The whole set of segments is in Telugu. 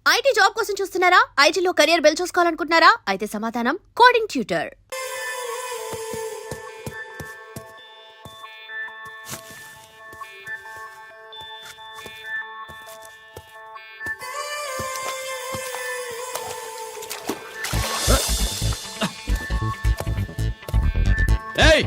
ఐటీ జాబ్ కోసం చూస్తున్నారా? ఐటీలో కెరియర్ బిల్డ్ చూసుకోవాలనుకుంటున్నారా? అయితే సమాధానం coding tutor. Hey!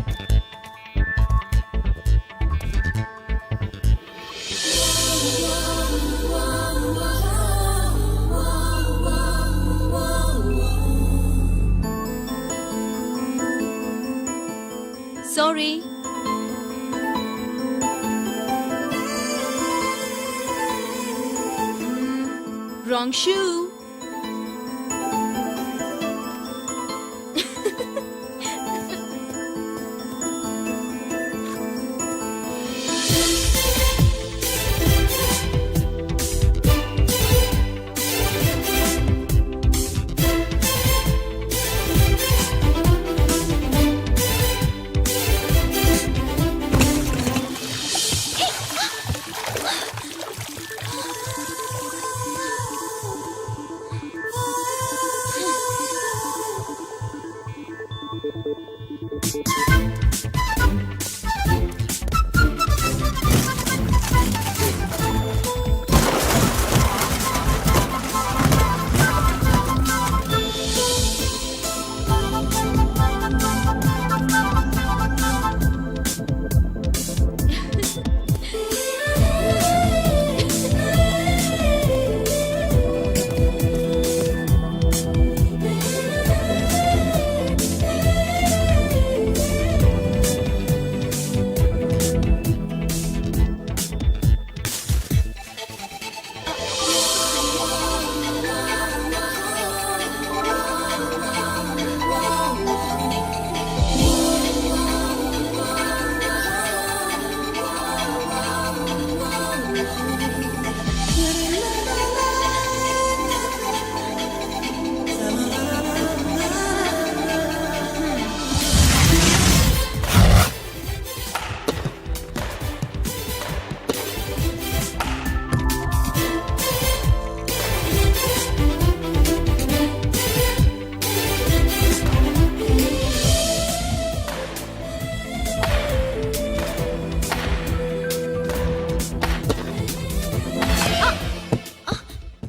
Sorry. Wrong shoe.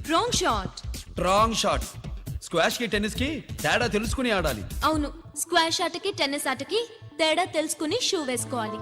Wrong shot. Wrong shot. Squash కి టెన్నిస్ కి తేడా తెలుసుకుని ఆడాలి. అవును, స్క్వాష్ ఆటకి టెన్నిస్ ఆటకి తేడా తెలుసుకుని షూ వేసుకోవాలి.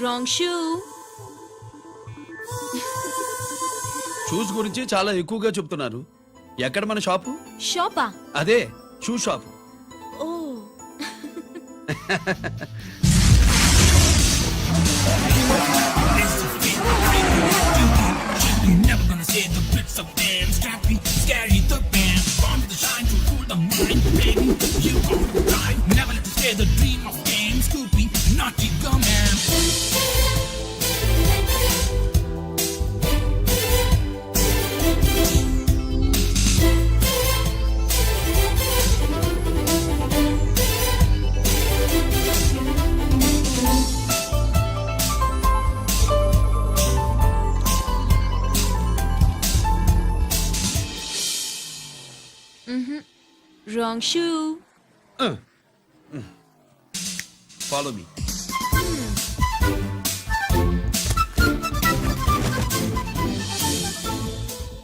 Wrong shoe. షూస్ గురించి చాలా ఎక్కువగా చెప్తున్నారు. ఎక్కడ మన షాపు? షాపా? అదే shoe shop. Oh. Never gonna say the bits of damn scrappy, scary the band. Born to shine to rule the mind, baby. You on the ride. Never let them say the dream of game. Scoopy, naughty gum man. Wrong shoe. Follow me.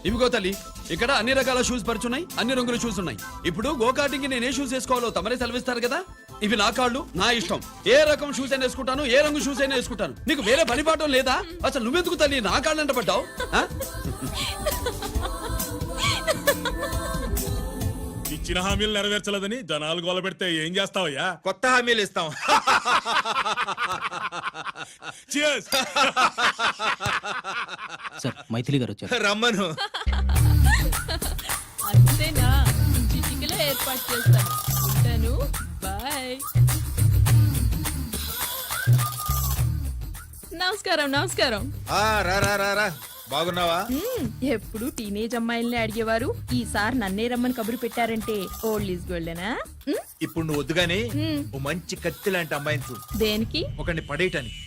ఇవిగో తల్లి, ఇక్కడ అన్ని రకాల షూస్ పరుచున్నాయి, అన్ని రంగుల షూస్ ఉన్నాయి. ఇప్పుడు గోకార్టింగ్ నేను ఏ షూస్ వేసుకోవాలో తమరే సెలవిస్తారు కదా. ఇవి నా కాళ్ళు, నా ఇష్టం. ఏ రకం షూస్ అయినా వేసుకుంటాను, ఏ రంగు షూస్ అయినా వేసుకుంటాను. నీకు వేరే పనిపాఠం లేదా? అసలు నువ్వెందుకు తల్లి నా కాళ్ళు అంట పడ్డావు? ఇచ్చిన హామీలు నెరవేర్చలేదని జనాలు గోల పెడితే ఏం చేస్తావయ్యా? కొత్త హామీలు ఇస్తాం. Cheers. సార్ మైథిలి గారు వచ్చారు. రమ్మను. అంతేనా చిటికలో ఏర్పాటు చేస్తాను. ఉంటాను. బాయ్. నమస్కారం. నమస్కారం. రా రా రా రా. బాగున్నావా? ఎప్పుడు టీనేజ్ అమ్మాయిల్ని అడిగేవారు, ఈసారి నన్నే రమ్మని కబురు పెట్టారంటే ఓల్డ్ ఈజ్ గోల్డెనా? ఇప్పుడు నువ్వు వద్దుగాని ఓ మంచి కత్తి లాంటి అమ్మాయిని చూడు. దేనికి? ఒకరిని పడేయటానికి.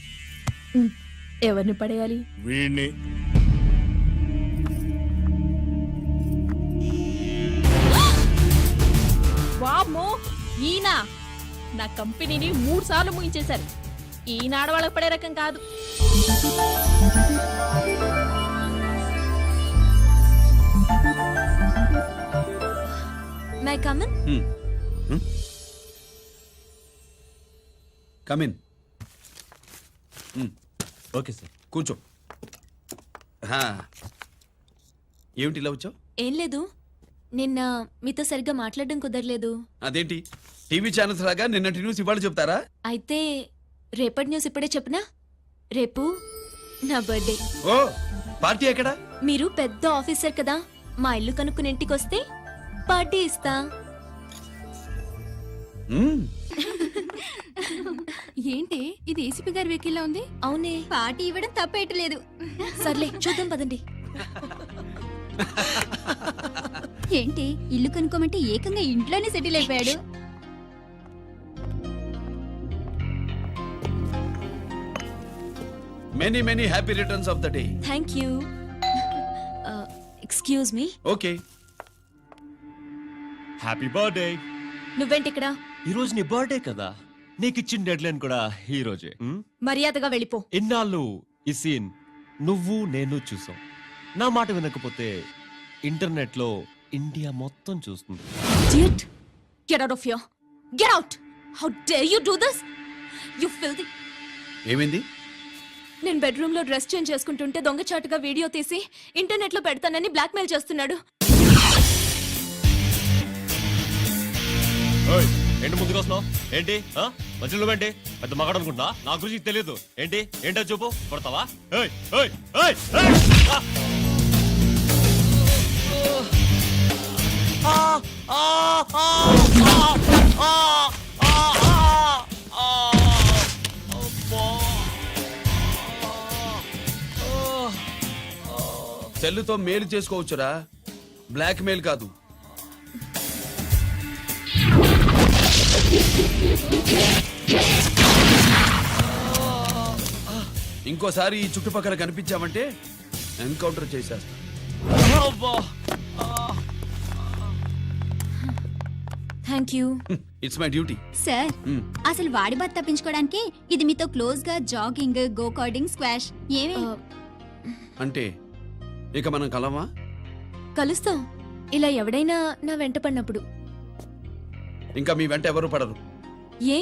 ఎవరిని పడేయాలి? వీణ్ణి. వామ్మో, ఈయన నా కంపెనీని 3 సార్లు ముగించేశారు. ఈయన ఆడవాళ్ళకి పడే రకం కాదు. My come on. Come in. Okay sir. కూర్చో. హా. ఏమిటి ఇలా వచ్చావు? ఏం లేదు, నిన్న మీతో సరిగ్గా మాట్లాడడం కుదరలేదు. అదేంటి టీవీ ఛానల్స్ లాగా నిన్నటి న్యూస్ ఇవాళ చెప్తారా? అయితే రేపటి న్యూస్ ఇప్పుడే చెప్పనా? రేపు నా బర్త్డే. ఓ పార్టీ ఎక్కడా? మీరు పెద్ద ఆఫీసర్ కదా, మా ఇల్లు కనుక్కుని ఇంటికి వస్తే పార్టీ ఇస్తా. మ్మ్. ఏంటి ఇది ఏసీపీ గారి వెహికల్ ఉంది? అవునే, పార్టీ ఇవ్వడం తప్పేయట్లేదు. సర్లే చూద్దాం పదండి. ఏంటి ఇల్లు కొనుక్కోమంటే ఏకంగా ఇంట్లోనే సెటిల్ అయిపోయాడు. Many many happy returns of the day. Thank you. Excuse me. Okay. Happy birthday. నువ్వేంటి ఇక్కడ? ఈ రోజు నీ బర్త్డే కదా, నీకు ఇచ్చిన డెడ్ లైన్ కూడా ఈ రోజే. మర్యాదగా వెళ్ళిపో. ఇన్నాళ్ళు ఈ సీన్ నువ్వు నేను చూసాం. నా మాట వినకపోతే ఇంటర్నెట్ లో ఇండియా మొత్తం చూస్తుంది. Idiot! Get out of here! Get out! How dare you do this? You filthy! ఏమైంది? నేను బెడ్రూమ్ లో డ్రెస్ చేంజ్ చేసుకుంటుంటే దొంగచాటుగా వీడియో తీసి ఇంటర్నెట్ లో పెడతానని బ్లాక్మెయిల్ చేస్తున్నాడు. ఏయ్, ఏంటి ముందుకు వస్తున్నావు? ఏంటి మధ్యలో ఏంటి? పెద్ద మగాడు అనుకుంటా, నా గురించి తెలియదు. ఏంటి ఏంటో చూపు, కొడతావా? ఏయ్, ఏయ్, ఏయ్, ఏయ్! సెల్లుతో మేలు చేసుకోవచ్చురా, బ్లాక్ మెయిల్ కాదు. ఇంకోసారి ఈ చుట్టుపక్కల కనిపించామంటే ఎన్కౌంటర్ చేసేస్తా. Thank you. It's my duty. Sir అసలు వాడి బాధ తప్పించుకోవడానికి ఇది మీతో క్లోజ్ గా జాగింగ్, గో కార్డింగ్, స్క్వాష్ ఏమే? అంటే ఇక మనం కలవా? కలుస్తాం, ఇలా ఎవడైనా నా వెంట పడినప్పుడు. ఇంకా మీ వెంట ఎవరు పడరు. ఏ?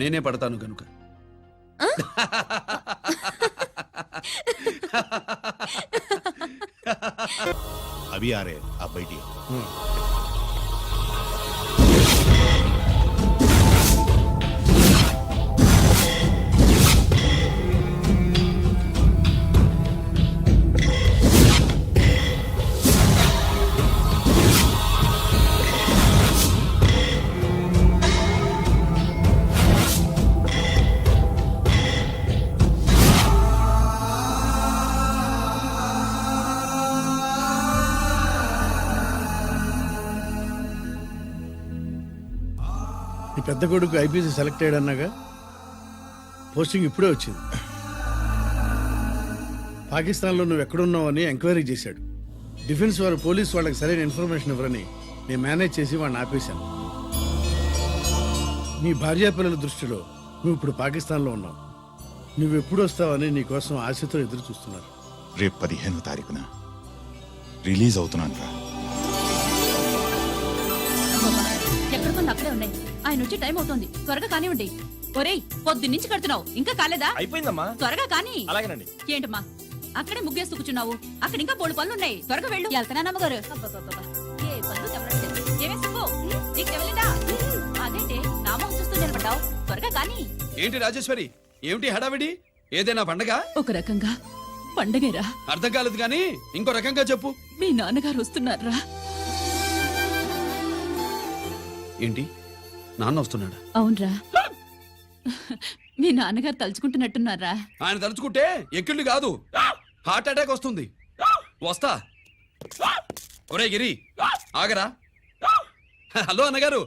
నేనే పడతాను కనుక. अभी आ रहे हैं, आप बैठिए. నీ పెద్ద కొడుకు ఐపీసీ సెలెక్ట్ అయ్యాడన్నాగా, పోస్టింగ్ ఇప్పుడే వచ్చింది. పాకిస్తాన్లో నువ్వు ఎక్కడున్నావని ఎంక్వైరీ చేశాడు. డిఫెన్స్ వారు పోలీసు వాళ్ళకి సరైన ఇన్ఫర్మేషన్ ఇవ్వరని నేను మేనేజ్ చేసి వాడిని ఆపేశాను. నీ భార్యాపిల్లల దృష్టిలో నువ్వు ఇప్పుడు పాకిస్తాన్లో ఉన్నావు. నువ్వు ఎప్పుడు వస్తావని నీ కోసం ఆశతో ఎదురు చూస్తున్నారు. రేపు 15వ తారీఖున రిలీజ్ అవుతున్నాను రా. ఎక్కడ కొన్ని అక్కడే ఉన్నాయి. ఆయన వచ్చి టైం అవుతోంది, త్వరగా కానివ్వండి. ఒరేయ్, పొద్దున్నుంచి కడుతున్నావు, ఇంకా కాలేదా? అయిపోయిందమ్మా. త్వరగా కానీ. అలాగేనండి. ఏంటమ్మా అక్కడే ముగ్గేస్తూ కూర్చున్నావు? అక్కడ ఇంకా బోడు పనులు ఉన్నాయి, త్వరగా వెళ్ళు. వెళ్తానా నమ్మగారు? ఏ పనులు చెప్పలేదు. ఏమే సుబ్బు, నీకు తెవలేదా? అదేంటి నా మొహం చూస్తూ నిలబడ్డావు? త్వరగా కానీ. ఏంటి రాజేశ్వరి, ఏమిటి హడావిడి? ఏదైనా పండగ? ఒక రకంగా పండగేరా. అర్థం కాలేదు కానీ ఇంకో రకంగా చెప్పు. మీ నాన్నగారు వస్తున్నారా? ఏంటి, నాన్న వస్తున్నాడా? అవునరా. మీ నాన్నగారు తలుచుకుంటున్నట్టున్నారా? ఆయన తలుచుకుంటే ఎక్కిళ్ళు కాదు, హార్ట్ అటాక్ వస్తుంది. వస్తా. ఒరే గిరి, ఆగరా. హలో అన్నగారు,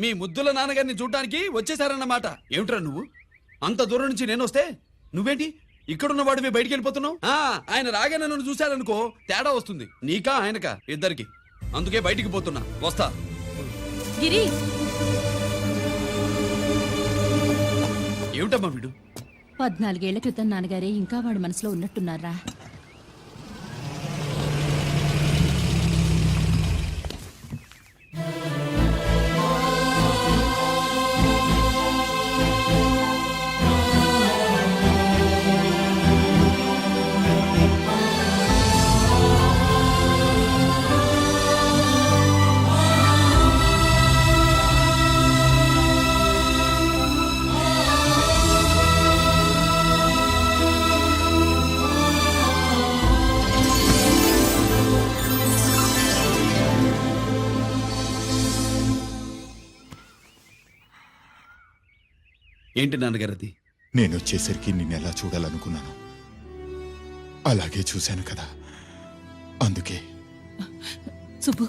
మీ ముద్దుల నాన్నగారిని చూడ్డానికి వచ్చేసారన్నమాట. ఏమిట్రా నువ్వు? అంత దూరం నుంచి నేను వస్తే నువ్వేంటి ఇక్కడున్న వాడివి బయటికి వెళ్ళిపోతున్నావు? ఆయన రాగానే నన్ను చూశాడనుకో తేడా వస్తుంది, నీకా ఆయనకా ఇద్దరికి. అందుకే బయటికి పోతున్నా, వస్తా. గిరి, ఏమిటమ్మా వీడు? 14 ఏళ్ల క్రితం నాన్నగారే ఇంకా వాడి మనసులో ఉన్నట్టున్నారా? ఏంటి నాన్నగారు అది? నేను వచ్చేసరికి నిన్నెలా చూడాలనుకున్నాను అలాగే చూశాను కదా, అందుకే. సుబ్బు,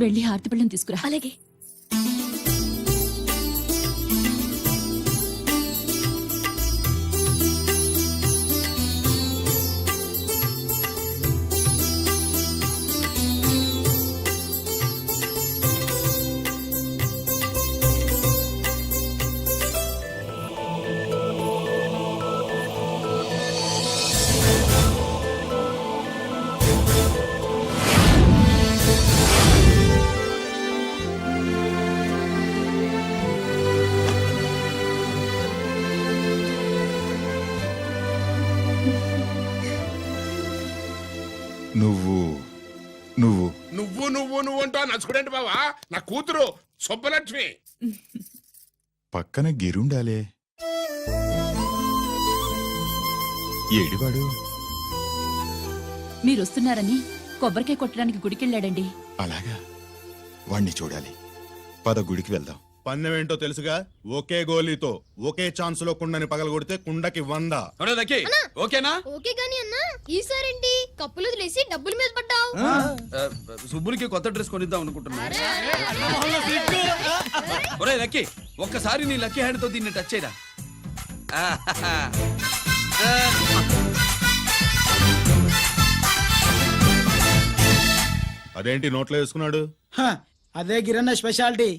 వెళ్ళి హారతి పళ్ళని తీసుకురా. అలాగే. నువ్వు నువ్వు నువ్వు నువ్వు నువ్వు అంటా నచ్చుకునేంటి బావా? నా కూతురు సుబ్బలక్ష్మి. పక్కన గిరుండాలే. ఏడివాడు? మీరొస్తున్నారని కొబ్బరికాయ కొట్టడానికి గుడికెళ్ళాడండి. అలాగా, వాణ్ణి చూడాలి. పద గుడికి వెళ్దాం. పందెం ఏంటో తెలుసుగా, ఒకే గోలీతో ఒకే ఛాన్స్ లో కుండని పగలగొడితే కుండకి 100. ఒరే లక్కీ, ఓకేనా? ఓకే గాని అన్నా, ఈసారేంటి కప్పులు వదిలేసి డబ్బుల మీద పడ్డావు? సుబ్బులకి కొత్త డ్రెస్ కొనిద్దాం అనుకుంటున్నా. ఒరే లక్కీ, ఒక్కసారి నీ లక్కీ హ్యాండ్ తో దీన్ని టచ్ చేయరా. అదేంటి నోట్లో వేసుకున్నాడు? అదే గిరన్న స్పెషాలిటీ.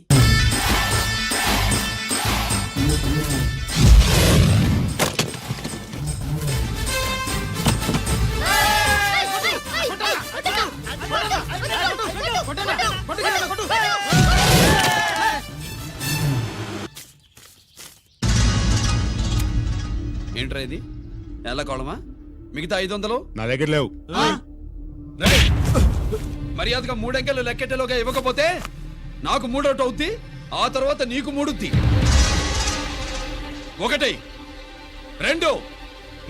ఏంట్రా ఇది? ఎలా కోళమా? మిగతా 500 నా దగ్గర లేవు. మర్యాదగా 3 అంకెలు లెక్కెట్టేలోగా ఇవ్వకపోతే నాకు 3 అవుద్ది, ఆ తర్వాత నీకు 3. 1 2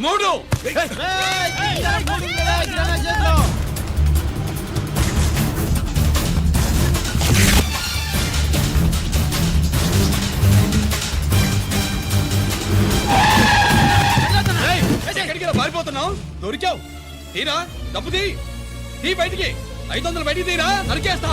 3. ఎక్కడికి పారిపోతున్నావు? దొరికావు. తీరా డబ్బు తీ బయటికి. 500 బయటికి తీరా, నరికేస్తా.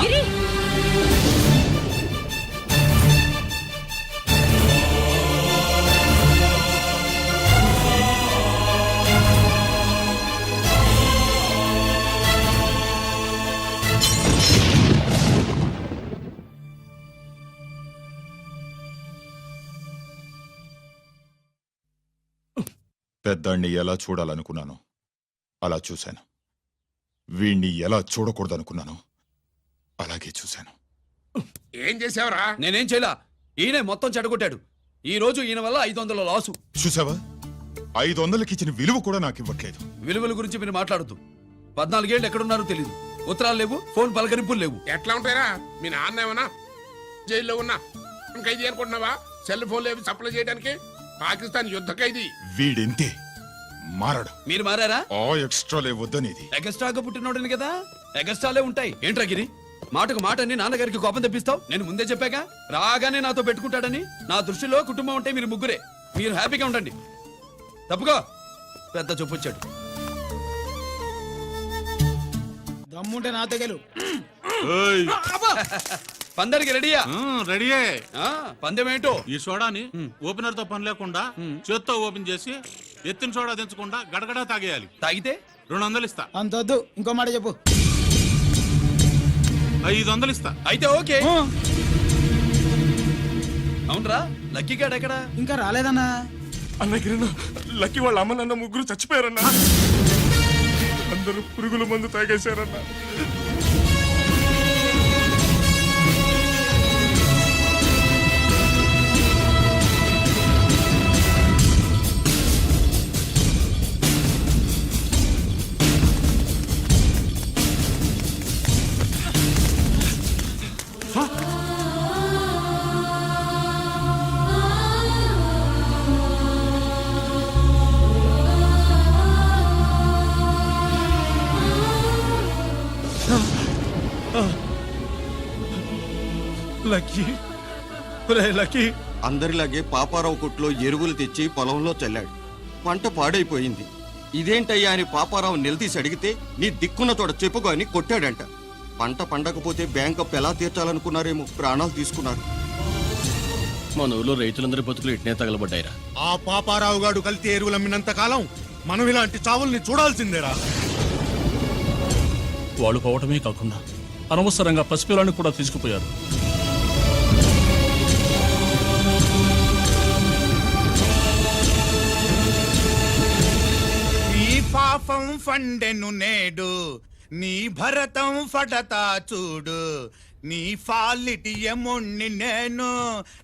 పెద్దాన్ని ఎలా చూడాలనుకున్నాను అలా చూశాను. వీణ్ణి ఎలా చూడకూడదనుకున్నాను అలాగే చూశాను. ఏం చేసావురా? నేనేం చేయలా, ఈయనే మొత్తం చెడగొట్టాడు. ఈ రోజు ఈయన వల్ల 500 లాసు. చూసావా, 500కి ఇచ్చిన విలువ కూడా నాకు ఇవ్వట్లేదు. విలువల గురించి మీరు మాట్లాడుతూ 14 ఏళ్ళు ఎక్కడున్నారో తెలీదు. ఉత్తరాలు లేవు, ఫోన్ పలకరింపులు లేవు. ఎట్లా ఉంటాయిరా? మీ నాన్న ఏమన్నా జైల్లో ఉన్నా ఖైదీ అనుకుంటున్నావా? సెల్ ఫోన్లు ఏవి సప్లై చేయడానికి పాకిస్తాన్ యుద్ధ ఖైదీ. వీడింతే మారడు. మీరు మారారా? ఆ ఎక్స్ట్రాలే వద్దనేది. ఎగస్ట్రాగా పుట్టినోడని కదా, ఎగస్ట్రాలే ఉంటాయి. ఏంట్రా గిరి, మాటకు మాట అని నాన్నగారికి కోపం తెప్పిస్తావు? నేను ముందే చెప్పాగా రాగానే నాతో పెట్టుకుంటాడని. నా దృష్టిలో కుటుంబం అంటే మీరు ముగ్గురే. మీరు హ్యాపీగా ఉండండి. తప్పుకో, పెద్ద చెప్పొచ్చాడు. దమ్ముంటే నాతో గెలు. పందరికి రెడీయా? రెడీయే. పందెం ఏంటో? ఈ సోడాని ఓపెనర్ తో పని లేకుండా చేత్తో ఓపెన్ చేసి ఎత్తిన సోడా దించకుండా గడగడా తాగేయాలి. తాగితే 200 ఇస్తా. అంతొద్దు, ఇంకో మాట చెప్పు. 500 ఇస్తా. అయితే ఓకే. అవునరా, లక్కీ గాడు ఎక్కడా? ఇంకా రాలేదన్నా. అన్న కిరణ్, లక్కీ వాళ్ళ అమ్మ నాన్న ముగ్గురు చచ్చిపోయారన్న. అందరూ పురుగుల మందు తాగేశారన్న. అందరిలాగే పాపారావు కొట్లో ఎరువులు తెచ్చి పొలంలో చల్లాడు. పంట పాడైపోయింది. ఇదేంటయ్యా అని పాపారావు నిలదీసి అడిగితే నీ దిక్కున్న తోడ చెప్పుకో అని కొట్టాడంట. పంట పండకపోతే బ్యాంక్ అప్పు ఎలా తీర్చాలనుకున్నారేమో ప్రాణాలు తీసుకున్నారు. మన ఊళ్ళో రైతులందరి బతుకులు ఇట్నే తగలబడ్డాయిరా. ఆ పాపారావు గాడు కల్తీ ఎరువులు అమ్మినంత కాలం మనం ఇలాంటి చావుల్ని చూడాల్సిందేరా. వాళ్ళు పోవటమే కాకుండా అనవసరంగా పసిపిల్లాన్ని కూడా తీసుకుపోయారు. నీ పాపం ఫండెను నేడు, నీ భరతం ఫటతా చూడు. నీ ఫాలిటి ఎముణ్ణి నేను,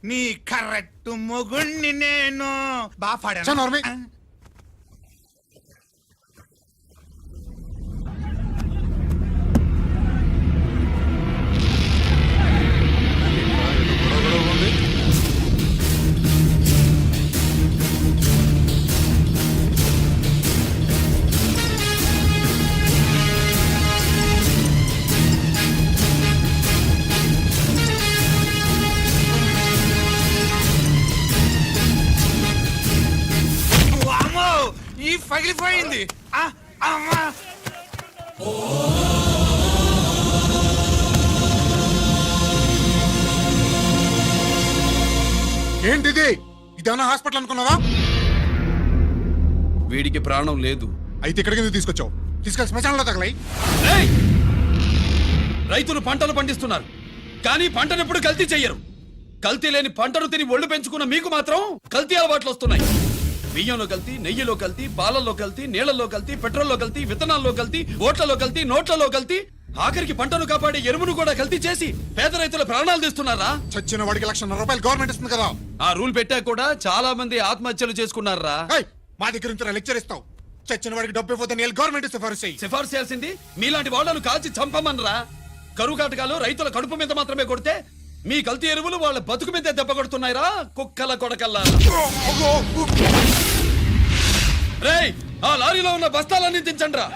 నీ కరెక్ట్ మొగుణ్ణి నేను. బాగా ఈ పగిలిపోయింది. ఏంటిది? ఇదేమన్నా హాస్పిటల్ అనుకున్నావా? వీడికి ప్రాణం లేదు. అయితే ఇక్కడికి ఎందుకు తీసుకొచ్చావు? తీసుకెళ్ళి శ్మశానంలో తగలై. రైతులు పంటలు పండిస్తున్నారు, కానీ పంటను ఎప్పుడు కల్తీ చెయ్యరు. కల్తీ లేని పంటను తిని ఒళ్ళు పెంచుకున్న మీకు మాత్రం కల్తీ అలవాట్లు వస్తున్నాయి. బియ్యంలో కల్తీ, నెయ్యిలో కల్తీ, పాలల్లో కల్తీ, నీళ్లలో కల్తీ, పెట్రోల్లో కల్తీ, విత్తనాల్లో కల్తీ, ఓట్లలో కల్తీ, నోట్లలో కల్తీ, ఆఖరికి పంటను కాపాడే ఎరువును కూడా కల్తీ చేసి పేద రైతుల ప్రాణాలు తీస్తున్నారా? చచ్చిన వాడికి ₹1,00,000 గవర్నమెంట్ ఇస్తుంది కదా. ఆ రూల్ పెట్టా కూడా చాలా మంది ఆత్మహత్యలు చేసుకున్నారా? మా దగ్గర నుంచి లెక్చర్ ఇస్తావు. చచ్చిన వాడికి డబ్బు ఇవ్వద్దు, గవర్నమెంట్ సిఫారసు చేయి. సిఫార్సు చేయాల్సింది మీలాంటి వాళ్ళను కాల్చి చంపమనరా? కరువు కాటకాలు రైతుల కడుపు మీద మాత్రమే కొడితే మీ కల్తీ ఎరువులు వాళ్ళ బతుకు మీద దెబ్బ కొడుతున్నాయిరా కుక్కల కొడకల్లా. రేయ్, ఆ లారీలో ఉన్న బస్తాలన్నీ దించండ్రా.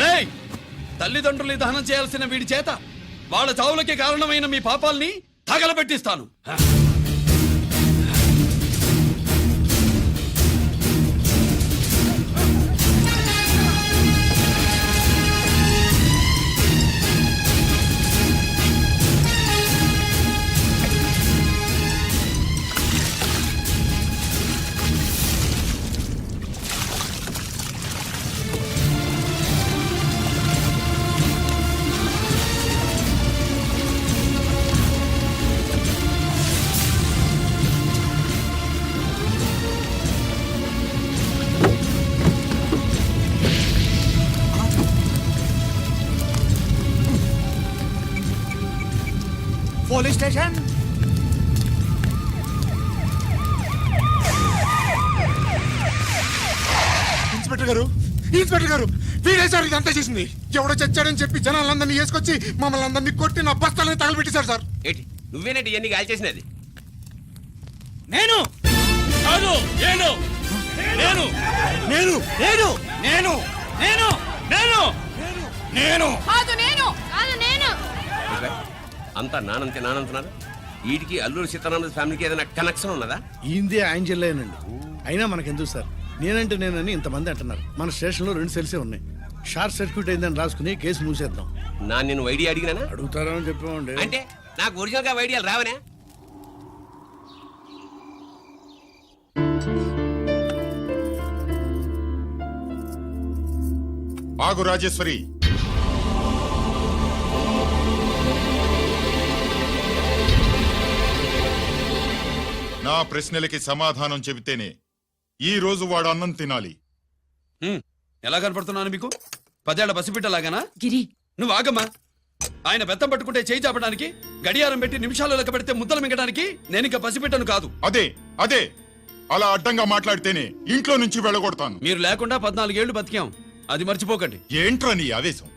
రేయ్, తల్లిదండ్రుల్ని దహనం చేయాల్సిన వీడి చేత వాళ్ళ చావులకి కారణమైన మీ పాపాల్ని తగలబెట్టిస్తాను. Police station. ఇన్స్పెక్టర్ గారు, ఇన్స్పెక్టర్ గారు, వీడే సార్ ఇదంతా చేసింది. ఎవడో చచ్చాడని చెప్పి జనాలందరినీ వేసుకొచ్చి మమ్మల్ని అందరినీ కొట్టి నా బస్తాలని తగలబెట్టేశారు సార్. ఏంటి నువ్వేనండి ఇవన్నీ గాలి చేసినది? నేను కాదు, నేను నేను నేను నేను నేను నేను నేను నేను కాదు నేను కాదు నేను అంతా నానంటున్నారు. వీటికి అల్లూరు సీతారామరాజు ఫ్యామిలీకి ఏదైనా కనెక్షన్ ఉన్నదా? ఈందే ఆయన జిల్లానండి. అయినా మనకెందుకు సార్, నేనంటే నేనని ఇంతమంది అంటున్నారు. మన స్టేషన్లో 2 సెల్సే ఉన్నాయి. షార్ట్ సర్క్యూట్ అయిందని రాసుకుని కేసు మూసేద్దాం. నేను ఐడియా అడిగినానా? అడుగుతారో అని చెప్పామండి. అంటే నాకు ఒరిజినల్ గా ఐడియాలు రావనే? ఆగు రాజేశ్వరి. నా ప్రశ్నలకి సమాధానం చెబితేనే ఈ రోజు వాడు అన్నం తినాలి. ఎలా కనపడుతున్నాను మీకు? 10 ఏళ్ల పసిబిడ్డలాగానా? గిరి నువ్వు ఆగమ్మా. ఆయన బెత్తం పట్టుకుంటే చేయి చాపడానికి, గడియారం పెట్టి నిమిషాలు లెక్క పెడితే ముద్దలు మింగడానికి నేను ఇంకా పసిబిడ్డను కాదు. అదే అదే అలా అడ్డంగా మాట్లాడితేనే ఇంట్లో నుంచి వెళ్ళగొడతాను. మీరు లేకుండా 14 ఏళ్లు బతికాం, అది మర్చిపోకండి. ఏంట్రా నీ ఆవేశం?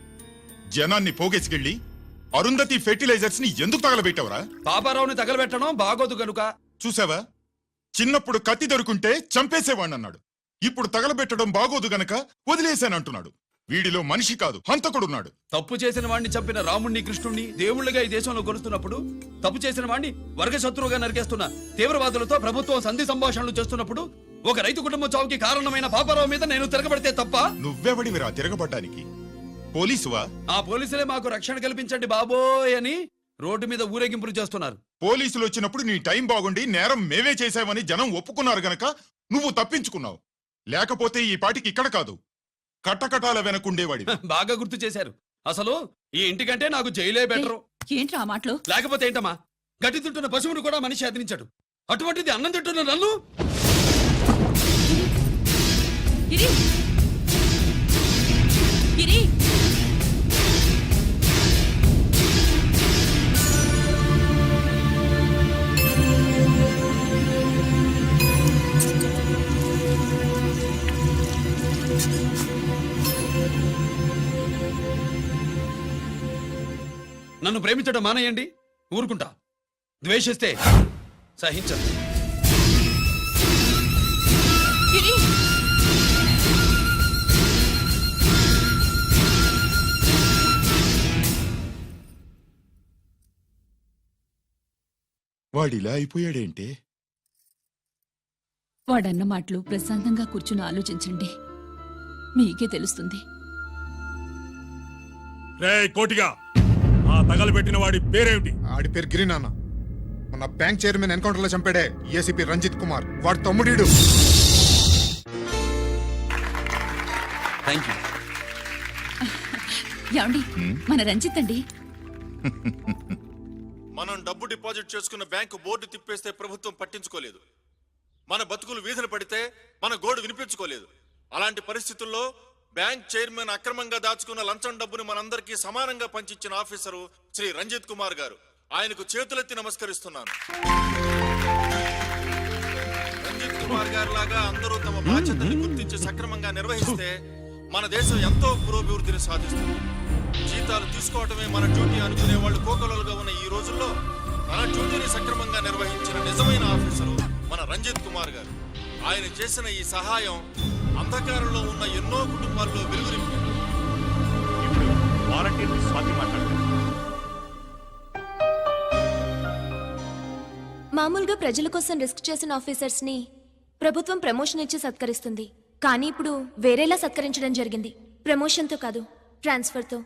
జనాన్ని పోగేసుకెళ్ళి అరుంధతి ఫెర్టిలైజర్స్ ని ఎందుకు తగలబెట్టావురా? పాపారావుని తగలబెట్టడం బాగోదు గనుక. చూసావా, చిన్నప్పుడు కత్తి దొరుకుంటే చంపేసేవాణ్ణి అన్నాడు. ఇప్పుడు తగలబెట్టడం బాగోదు గనక వదిలేశానంటున్నాడు. వీడిలో మనిషి కాదు, హంతకుడున్నాడు. తప్పు చేసిన వాడిని చంపిన రాముణ్ణి, కృష్ణుణ్ణి దేవుళ్ళుగా ఈ దేశంలో కొలుస్తున్నప్పుడు, తప్పు చేసిన వాడిని వర్గ శత్రువుగా నరికేస్తున్న తీవ్రవాదులతో ప్రభుత్వం సంధి సంభాషణలు చేస్తున్నప్పుడు, ఒక రైతు కుటుంబం చావుకి కారణమైన పాపారావు మీద నేను తిరగబడితే తప్ప? నువ్వెవడివిరా తిరగబడ్డానికి? పోలీసువా? ఆ పోలీసులే మాకు రక్షణ కల్పించండి బాబోయ్ అని రోడ్డు మీద ఊరేగింపులు చేస్తున్నారు. పోలీసులు వచ్చినప్పుడు నీ టైం బాగుండి నేరం మేమే చేశామని జనం ఒప్పుకున్నారు గనక నువ్వు తప్పించుకున్నావు. లేకపోతే ఈ పాటికి ఇక్కడ కాదు, కట్టకటాల వెనకుండేవాడి. బాగా గుర్తు చేశారు. అసలు ఈ ఇంటికంటే నాకు జైలే బెటరు. ఏంట్రా ఆ మాటలు? లేకపోతే ఏంటమ్మా, గడ్డి తింటున్న పశువును కూడా మనిషి అదిరించాడు. అటువంటిది అన్నం తింటున్న నన్ను? గిరి గిరి నన్ను ప్రేమించడం మానేయండి, ఊరుకుంటా. ద్వేషిస్తే సహించదు. గిరి వాడిలా అయిపోయాడేంటే? వాడన్న మాటలు ప్రశాంతంగా కూర్చుని ఆలోచించండి, మీకే తెలుస్తుంది. రే కోటిగా, ఆ తగలబెట్టిన వాడి పేరేమిటి? ఆడి పేరు గిరి నాన్న. మన బ్యాంక్ చైర్మన్ ఎన్కౌంటర్ లో చంపాడే ఏసీపీ రంజిత్ కుమార్, వాడి తమ్ముడీడు. Thank you. ఏమండి, మన రంజిత్ అండి. మనం డబ్బు డిపాజిట్ చేసుకున్న బ్యాంకు బోర్డు తిప్పేస్తే ప్రభుత్వం పట్టించుకోలేదు. మన బతుకులు వీధులు పడితే మన గోడు వినిపించుకోలేదు. అలాంటి పరిస్థితుల్లో బ్యాంక్ చైర్మన్ అక్రమంగా దాచుకున్న లంచం డబ్బును మనందరికీ సమానంగా పంచిచ్చిన ఆఫీసరు శ్రీ రంజిత్ కుమార్ గారు. ఆయనకు చేతులెత్తి నమస్కరిస్తున్నాను. రంజిత్ కుమార్ గారు లాగా అందరూ తమ బాధ్యతని గుర్తించి సక్రమంగా నిర్వహిస్తే మన దేశం ఎంతో పురోభివృద్ధిని సాధిస్తుంది. జీతాలు తీసుకోవటమే మన డ్యూటీ అనుకునే వాళ్ళు కోకొలలుగా ఉన్న ఈ రోజుల్లో తన డ్యూటీని సక్రమంగా నిర్వహించిన నిజమైన ఆఫీసరు మన రంజిత్ కుమార్ గారు. ఆయన చేసిన ఈ సహాయం అంధకారంలో ఉన్న ఎన్నో కుటుంబాల్లో వెలుగు నింపింది. ఇప్పుడు వాలంటీర్ స్వాతి మాట్లాడారు. మామూలుగా ప్రజల కోసం రిస్క్ చేసిన ఆఫీసర్స్ ని ప్రభుత్వం ప్రమోషన్ ఇచ్చి సత్కరిస్తుంది. కానీ ఇప్పుడు వేరేలా సత్కరించడం జరిగింది. ప్రమోషన్తో కాదు, ట్రాన్స్ఫర్తో.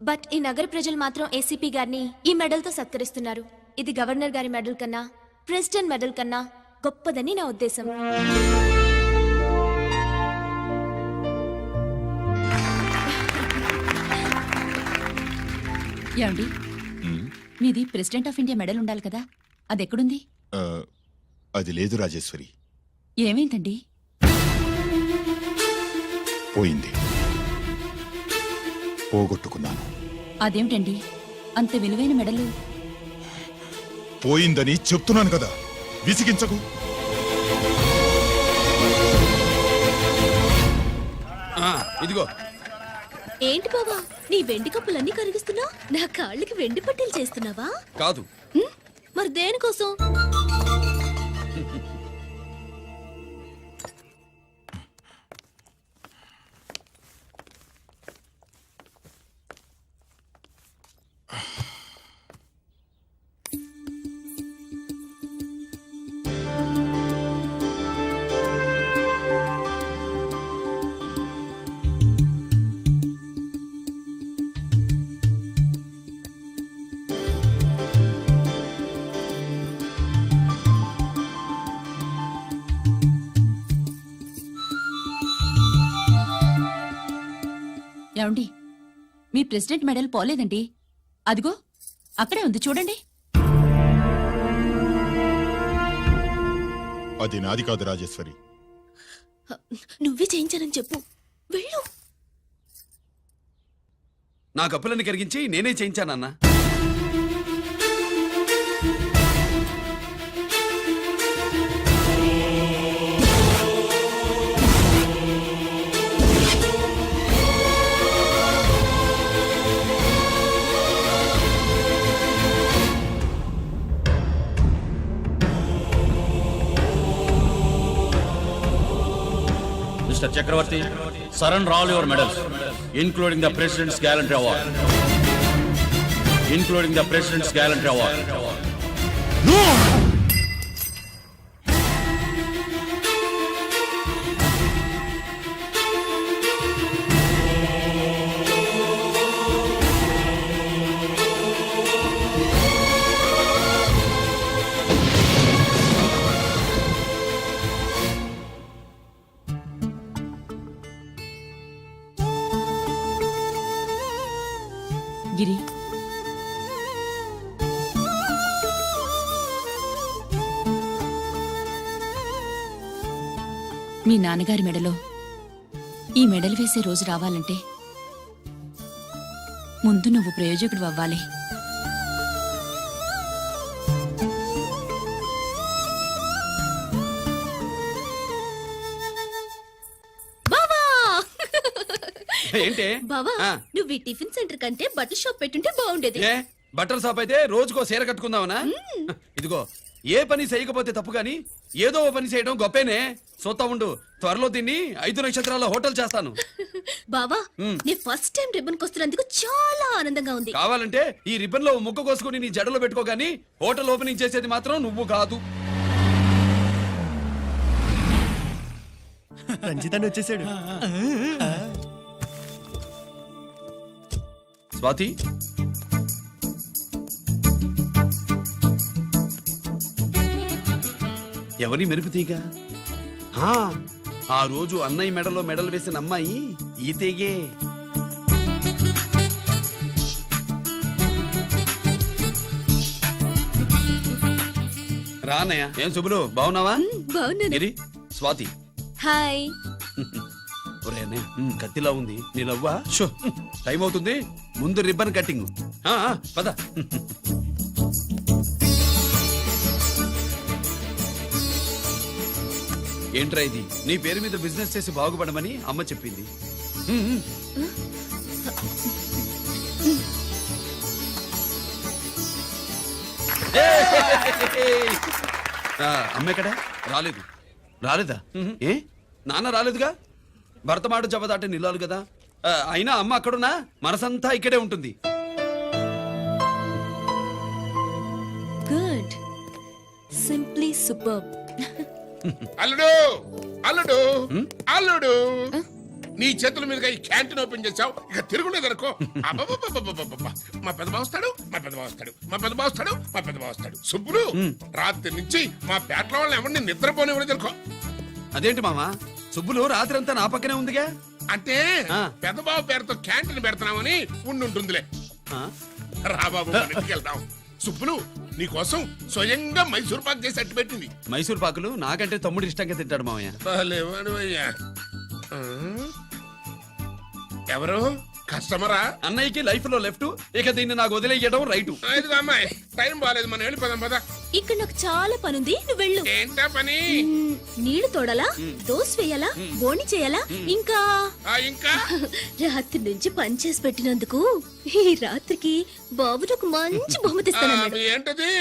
బట్ ఈ నగర ప్రజలు మాత్రం ఏసీపీ గారిని ఈ మెడల్తో సత్కరిస్తున్నారు. ఇది గవర్నర్ గారి మెడల్ కన్నా, ప్రెసిడెంట్ మెడల్ కన్నా గొప్పదని నా ఉద్దేశం. ఏమండి, మీది ప్రెసిడెంట్ ఆఫ్ ఇండియా మెడల్ ఉండాలి కదా, అది ఎక్కడుంది? అది లేదు రాజేశ్వరి, ఏమైందండి? పోయింది, పోగొట్టుకున్నాను. అదేమిటండి అంత విలువైన మెడలు? పోయిందని చెప్తున్నాను కదా, విసిగించకు. ఇదిగో. ఏంటి బావా, నీ వెండి కప్పులన్నీ కరిగిస్తున్నా? నా కాళ్ళకి వెండి పట్టీలు చేస్తున్నావా? కాదు. మరి దేనికోసం? ఏమండి, మీ ప్రెసిడెంట్ మెడల్ పోలేదండి, అదిగో అక్కడే ఉంది చూడండి. అది నాది కాదు రాజేశ్వరి. నువ్వే చేయించానని చెప్పు, వెళ్ళు. నా కప్పులని కరిగించి నేనే చేయించానన్నా. Mr. Chakravarti, surrender all your medals, including the President's Gallantry Award. Including the President's Gallantry Award. No! గిరి, మీ నాన్నగారి మెడలో ఈ మెడల్ వేసే రోజు రావాలంటే ముందు నువ్వు ప్రయోజకుడు అవ్వాలి. ఏంటి బావా, ఆ. నువ్వు ఈ టిఫిన్ సెంటర్ కంటే బట్టల షాప్ పెట్టుంటే బాగుండేది. ఏ బట్టల షాప్ అయితే రోజుకో సీర కట్టుకుందామనా? ఇదిగో, ఏ పని చేయకపోతే తప్పు గాని ఏదో ఓ పని చేయడం గొప్పేనే. సోతా ఉండు, త్వరలో దీన్ని 5 నక్షత్రాల హోటల్ చేస్తాను. బావా, నీ ఫస్ట్ టైం రిబ్బన్ కొస్తున్నందుకు చాలా ఆనందంగా ఉంది. కావాలంటే ఈ రిబ్బన్ లో ముక్క కోసుకుని నీ జడలో పెట్టుకోగాని హోటల్ ఓపెనింగ్ చేసేది మాత్రం నువ్వు కాదు. రంజిత్ వచ్చేసాడు. స్వాతి, ఎవరి మెరుపు తీగ? ఆ రోజు అన్నయ్య మెడలో మెడలు వేసిన అమ్మాయి ఈ తీగే. రా అన్నయ్య. ఏం శుభులు బాగున్నావా? బాగున్నాను. గిరి, స్వాతి. హాయ్. ఒరే అన్నయ్య, కత్తిలా ఉంది నీ నవ్వా? షో, టైం అవుతుంది, ముందు రిబ్బన్ కట్టింగ్. పద. ఏంట్రా ఇది? నీ పేరు మీద బిజినెస్ చేసి బాగుపడమని అమ్మ చెప్పింది. అమ్మ ఎక్కడ? రాలేదు. రాలేదా? ఏ నాన్న రాలేదుగా? భర్త మాట జబదాటే నిల్లాలు కదా. అయినా అమ్మ అక్కడున్నా మనసంతా ఇక్కడే ఉంటుంది. Good, simply super. అల్లుడు అల్లుడు అల్లుడు నీ చేతుల మీదుగా ఈ క్యాంటీన్ ఓపెన్ చేసావు, ఇక తిరుగులేదు అనుకో. మా పెద్ద బావస్తాడు, మా పెద్ద బావస్తాడు, మా పెద్ద బావస్తాడు, మా పెద్ద బావస్తాడు. సుబ్బులు రాత్రి నుంచి మా పేటలో వాళ్ళని ఎవరిని నిద్రపోనివ్వలేదు అనుకో. అదేంటి మామా, సుబ్బులు రాత్రి అంతా నా పక్కనే ఉందిగా. అంటే పెద్ద బావ పేరుతో క్యాంటీన్ పెడుతున్నామని ఉండుంటుందిలే. రా బాబు, మన ఇంటికి వెళ్దాం. సుబ్బులు నీకోసం స్వయంగా మైసూర్ పాక్ చేసి అట్టు పెట్టింది. మైసూర్ పాకులు నాకంటే తమ్ముడు ఇష్టంగా తింటాడు మామయ్య. భలేవాడివయ్యా. ఎవరు కస్టమరా? అన్నయ్యకి లైఫ్ లో లెఫ్ట్, ఇక దీన్ని నాకు వదిలేయడం రైట్. ఇదిగో అమ్మాయి, టైం బాగాలేదు, మనం వెళ్ళిపోదాం పద. ఇక్కడ నాకు చాలా పనుంది, నువ్వు వెళ్ళు. ఏంటా పని? నీళ్లు తోడాలా, దోశ వేయాలా, బోణి చేయాలా, ఇంకా ఇంకా రాత్రి నుంచి పని చేసి పెట్టినందుకు ఈ రాత్రికి బాబు నాకు మంచి బహుమతి ఇస్తానన్నాడు. ఏంటది?